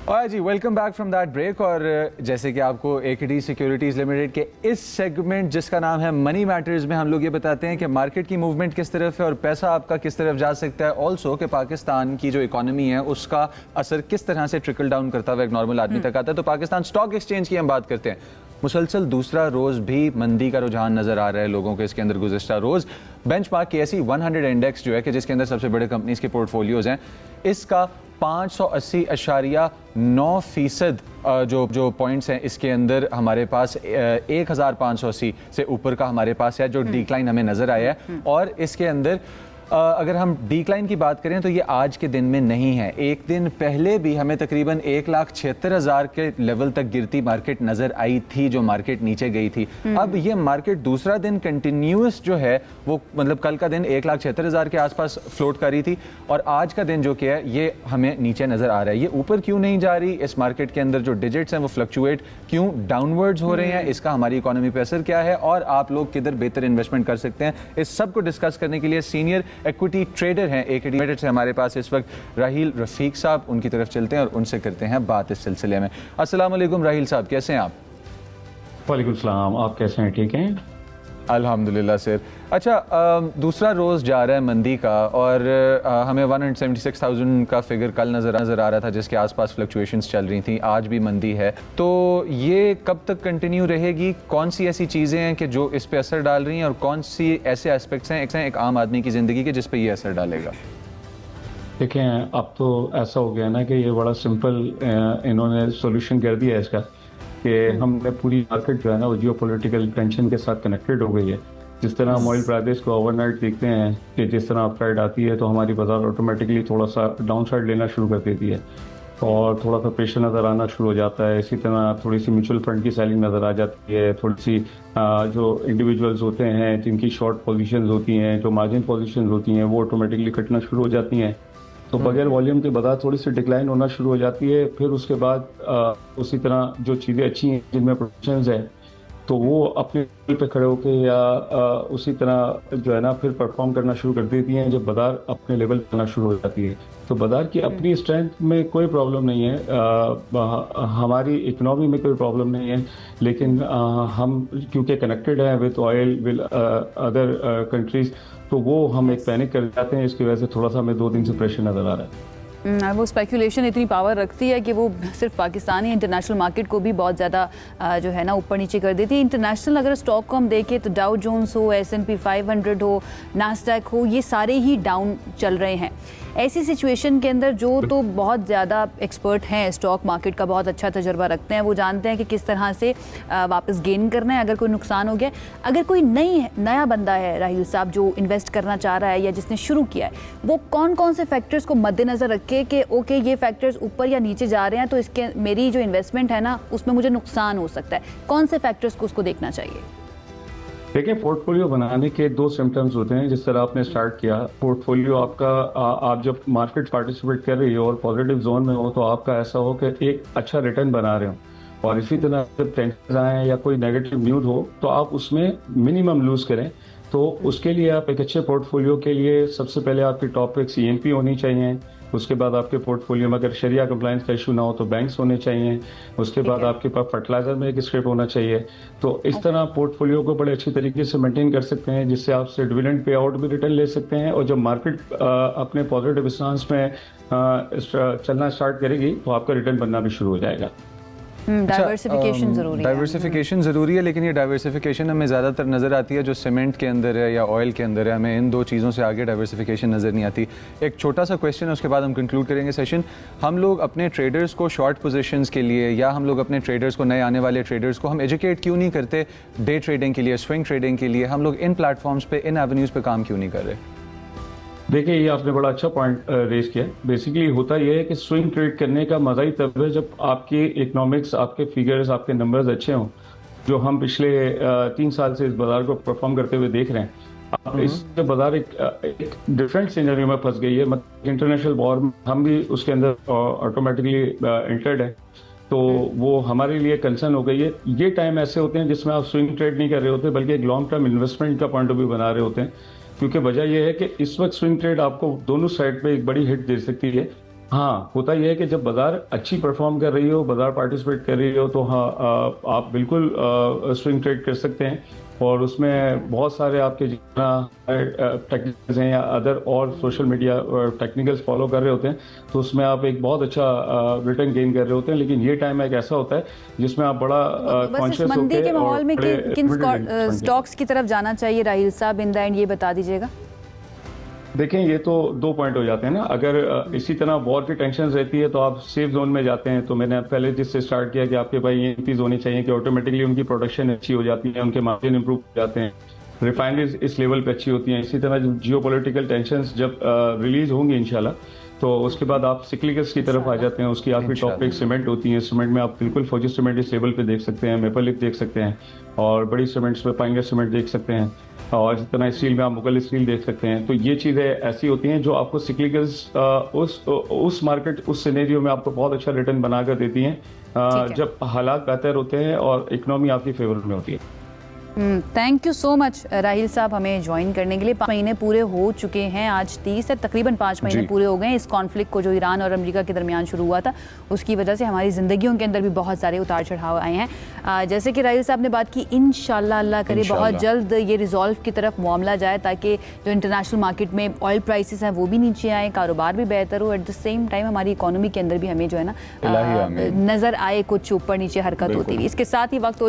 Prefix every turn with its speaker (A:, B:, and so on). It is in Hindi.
A: और जी welcome back from that break. और जैसे कि आपको एकेडी सिक्योरिटीज़ लिमिटेड के इस सेगमेंट जिसका नाम है मनी मैटर्स में हम लोग ये बताते हैं कि मार्केट की मूवमेंट किस तरफ है और पैसा आपका किस तरफ जा सकता है। ऑल्सो कि पाकिस्तान की जो इकोनॉमी है उसका असर किस तरह से ट्रिकल डाउन करता हुआ एक नॉर्मल आदमी तक आता है। तो पाकिस्तान स्टॉक एक्सचेंज की हम बात करते हैं। मुसलसल दूसरा रोज़ भी मंदी का रुझान नज़र आ रहा है लोगों के इसके अंदर। गुज़िश्ता रोज़ बेंचमार्क के ऐसी 100 इंडेक्स जो है कि जिसके अंदर सबसे बड़े कंपनीज के पोर्टफोलियोज़ हैं, इसका 580.9% जो पॉइंट्स हैं इसके अंदर हमारे पास 1580 से ऊपर का हमारे पास है जो डिक्लाइन हमें नज़र आया है। और इसके अंदर अगर हम डिक्लाइन की बात करें तो ये आज के दिन में नहीं है। एक दिन पहले भी हमें तकरीबन 1,76,000 के लेवल तक गिरती मार्केट नज़र आई थी, जो मार्केट नीचे गई थी। अब ये मार्केट दूसरा दिन कंटिन्यूस जो है वो मतलब कल का दिन 1,76,000 के आसपास फ्लोट कर रही थी और आज का दिन जो कि है ये हमें नीचे नज़र आ रहा है। ये ऊपर क्यों नहीं जा रही? इस मार्केट के अंदर जो डिजिट्स हैं वो फ्लक्चुएट क्यों डाउनवर्ड्स हो रहे हैं? इसका हमारी इकोनॉमी पर असर क्या है और आप लोग किधर बेहतर इन्वेस्टमेंट कर सकते हैं? इस सब को डिस्कस करने के लिए सीनियर इक्विटी ट्रेडर हैं एकेडी लिमिटेड से हमारे पास इस वक्त राहील रफीक साहब। उनकी तरफ चलते हैं और उनसे करते हैं बात इस सिलसिले में। अस्सलाम वालेकुम राहील साहब, कैसे हैं आप?
B: वालेकुम सलाम, आप कैसे हैं? ठीक हैं
A: अल्हम्दुलिल्लाह सर। अच्छा, दूसरा रोज़ जा रहा है मंदी का और हमें 176,000 का फिगर कल नज़र आ रहा था जिसके आसपास फ्लक्चुएशंस चल रही थी। आज भी मंदी है, तो ये कब तक कंटिन्यू रहेगी? कौन सी ऐसी चीज़ें हैं कि जो इस पे असर डाल रही हैं और कौन सी ऐसे एस्पेक्ट्स हैं एक आम आदमी की ज़िंदगी के जिस पे ये असर डालेगा?
B: देखें, अब तो ऐसा हो गया ना कि ये बड़ा सिंपल इन्होंने सोल्यूशन कर दिया है इसका कि हमने पूरी मार्केट जो है ना वो जियो पोलिटिकल टेंशन के साथ कनेक्टेड हो गई है। जिस तरह हम ऑयल प्राइस को ओवरनाइट देखते हैं कि जिस तरह अपसाइड आती है तो हमारी बाजार ऑटोमेटिकली थोड़ा सा डाउन साइड लेना शुरू कर देती है और थोड़ा सा प्रेशर नज़र आना शुरू हो जाता है। इसी तरह थोड़ी सी म्यूचुअल फंड की सेलिंग नज़र आ जाती है। थोड़ी सी जो इंडिविजुअल्स होते हैं जिनकी शॉर्ट पोजीशंस होती हैं, जो मार्जिन पोजीशंस होती हैं, वो ऑटोमेटिकली कटना शुरू हो जाती हैं। तो बगैर वॉल्यूम के बाजार थोड़ी सी डिक्लाइन होना शुरू हो जाती है। फिर उसके बाद उसी तरह जो चीज़ें अच्छी हैं जिनमें प्रोडक्शंस है तो वो अपने लेवल पे खड़े होकर या उसी तरह जो है ना फिर परफॉर्म करना शुरू कर देती हैं जब बाजार अपने लेवल पर आना शुरू हो जाती है। तो बाजार की अपनी स्ट्रेंथ में कोई प्रॉब्लम नहीं है, हमारी इकोनॉमी में कोई प्रॉब्लम नहीं है, लेकिन हम क्योंकि कनेक्टेड हैं with oil with other countries तो वो हम एक पैनिक कर जाते हैं। इसकी वजह से थोड़ा सा हमें 2 दिन से प्रेशर नज़र आ रहा है।
C: वो स्पेकुलेशन इतनी पावर रखती है कि वो सिर्फ पाकिस्तानी इंटरनेशनल मार्केट को भी बहुत ज़्यादा जो है ना ऊपर नीचे कर देती है। इंटरनेशनल अगर स्टॉक को हम देखें तो डाउ जोन्स हो, S&P 500 हो, नास्डैक हो, ये सारे ही डाउन चल रहे हैं। ऐसी सिचुएशन के अंदर जो तो बहुत ज़्यादा एक्सपर्ट हैं, स्टॉक मार्केट का बहुत अच्छा तजर्बा रखते हैं, वो जानते हैं कि किस तरह से वापस गेन करना है अगर कोई नुकसान हो गया। अगर कोई नया बंदा है राहील साहब जो इन्वेस्ट करना चाह रहा है या जिसने शुरू किया है, वो कौन कौन से फैक्टर्स को मद्देनज़र रखे कि ओके ये फैक्टर्स ऊपर या नीचे जा रहे हैं तो इसके मेरी जो इन्वेस्टमेंट है ना उसमें मुझे नुकसान हो सकता है? कौन से फैक्टर्स को उसको देखना चाहिए?
B: देखिए, पोर्टफोलियो बनाने के 2 सिम्टम्स होते हैं। जिस तरह आपने स्टार्ट किया पोर्टफोलियो आपका, आप जब मार्केट पार्टिसिपेट कर रही हो और पॉजिटिव जोन में हो तो आपका ऐसा हो कि एक अच्छा रिटर्न बना रहे हो, और इसी तरह जब टेंशन आए या कोई नेगेटिव न्यूज़ हो तो आप उसमें मिनिमम लूज करें। तो उसके लिए आप एक अच्छे पोर्टफोलियो के लिए सबसे पहले आपकी टॉप पिक CNP होनी चाहिए। उसके बाद आपके पोर्टफोलियो में अगर शरिया कंप्लाइंस का इशू ना हो तो बैंक्स होने चाहिए। उसके बाद आपके पास फर्टिलाइजर में एक स्क्रिप्ट होना चाहिए। तो इस तरह पोर्टफोलियो को बड़े अच्छी तरीके से मेंटेन कर सकते हैं जिससे आपसे डिविडेंड पे आउट भी रिटर्न ले सकते हैं। और जब मार्केट अपने पॉजिटिव स्टांस में चलना स्टार्ट करेगी तो आपका रिटर्न बनना भी शुरू हो जाएगा।
C: डाइवर्सिफिकेशन ज़रूरी है।
A: डाइवर्सिफिकेशन ज़रूरी है, लेकिन ये डाइवर्सिफिकेशन हमें ज़्यादातर नज़र आती है जो सीमेंट के अंदर है या ऑयल के अंदर है। हमें इन 2 चीज़ों से आगे डाइवर्सिफिकेशन नज़र नहीं आती। एक छोटा सा क्वेश्चन है, उसके बाद हम कंक्लूड करेंगे सेशन। हम लोग अपने ट्रेडर्स को शॉर्ट पोजीशंस के लिए या हम लोग अपने ट्रेडर्स को, नए आने वाले ट्रेडर्स को हम एजुकेट क्यों नहीं करते डे ट्रेडिंग के लिए, स्विंग ट्रेडिंग के लिए? हम लोग इन प्लेटफॉर्म्स पे, इन एवेन्यूज़ पे काम क्यों नहीं कर रहे?
B: देखिए, ये आपने बड़ा अच्छा पॉइंट रेज किया। बेसिकली होता यह है कि स्विंग ट्रेड करने का मजा ही तब है जब आपके इकोनॉमिक्स, आपके फिगर्स, आपके नंबर्स अच्छे हों, जो हम पिछले 3 साल से इस बाजार को परफॉर्म करते हुए देख रहे हैं। अब इस बाजार एक डिफरेंट सिनेरियो में फंस गई है। मतलब इंटरनेशनल वॉर में हम भी उसके अंदर ऑटोमेटिकली एंटर्ड है, तो वो हमारे लिए कंसर्न हो गई है। ये टाइम ऐसे होते हैं जिसमें आप स्विंग ट्रेड नहीं कर रहे होते बल्कि एक लॉन्ग टर्म इन्वेस्टमेंट का पॉइंट ऑफ व्यू बना रहे होते हैं। क्योंकि वजह यह है कि इस वक्त स्विंग ट्रेड आपको दोनों साइड पे एक बड़ी हिट दे सकती है। हाँ, होता यह है कि जब बाजार अच्छी परफॉर्म कर रही हो, बाजार पार्टिसिपेट कर रही हो, तो हाँ आप बिल्कुल स्विंग ट्रेड कर सकते हैं। और उसमें बहुत सारे आपके जितना टेक्निकल्स हैं या अदर और सोशल मीडिया टेक्निकल्स फॉलो कर रहे होते हैं, तो उसमें आप एक बहुत अच्छा रिटर्न गेन कर रहे होते हैं। लेकिन ये टाइम एक ऐसा होता है जिसमें आप बड़ा
C: बस इस
B: कॉन्शियस
C: मंदी के
B: होकर
C: माहौल में किन
B: और
C: स्टॉक्स की तरफ जाना चाहिए राहिल साहब इन द एंड, ये बता दीजिएगा।
B: देखें, ये तो दो पॉइंट हो जाते हैं ना। अगर इसी तरह वॉर की टेंशन रहती है तो आप सेफ जोन में जाते हैं। तो मैंने पहले जिससे स्टार्ट किया कि आपके पास ये चीज़ होनी चाहिए कि ऑटोमेटिकली उनकी प्रोडक्शन अच्छी हो जाती है, उनके मार्जिन इंप्रूव हो जाते हैं, रिफाइनरीज इस लेवल पे अच्छी होती हैं। इसी तरह जियो पोलिटिकल टेंशन जब रिलीज होंगी इंशाल्लाह, तो उसके बाद आप सिक्लिकल्स की तरफ आ जाते हैं। उसकी आपकी टॉपिक सीमेंट होती है। सीमेंट में आप बिल्कुल फौजी सीमेंट इस लेवल पे देख सकते हैं, मेपल लिफ देख सकते हैं, और बड़ी सीमेंट्स में पाइंगर सीमेंट देख सकते हैं, और इसी तरह स्टील में आप मुगल स्टील देख सकते हैं। तो ये चीज़ें ऐसी होती हैं जो आपको सिक्लिकल्स उस मार्केट उस सिनेरियो में आपको बहुत अच्छा रिटर्न बनाकर देती हैं जब हालात बेहतर होते हैं और इकोनॉमी आपकी फेवर में होती है।
C: Thank you so much Rahil साहब हमें ज्वाइन करने के लिए। 5 महीने पूरे हो चुके हैं, आज 30 है, तकरीबन 5 महीने पूरे हो गए हैं इस कॉन्फ्लिक्ट को जो ईरान और अमेरिका के दरमियान शुरू हुआ था। उसकी वजह से हमारी ज़िंदगियों के अंदर भी बहुत सारे उतार चढ़ाव आए हैं। जैसे कि राहिल साहब ने बात की, इंशाल्लाह अल्लाह करे बहुत जल्द ये रिजॉल्व की तरफ मामला जाए, ताकि जो इंटरनेशनल मार्केट में ऑयल प्राइसेस हैं वो भी नीचे आए, कारोबार भी बेहतर हो, एट द सेम टाइम हमारी इकोनॉमी के अंदर भी हमें जो है ना नज़र आए कुछ ऊपर नीचे हरकत होती हुई। इसके साथ ही वक्त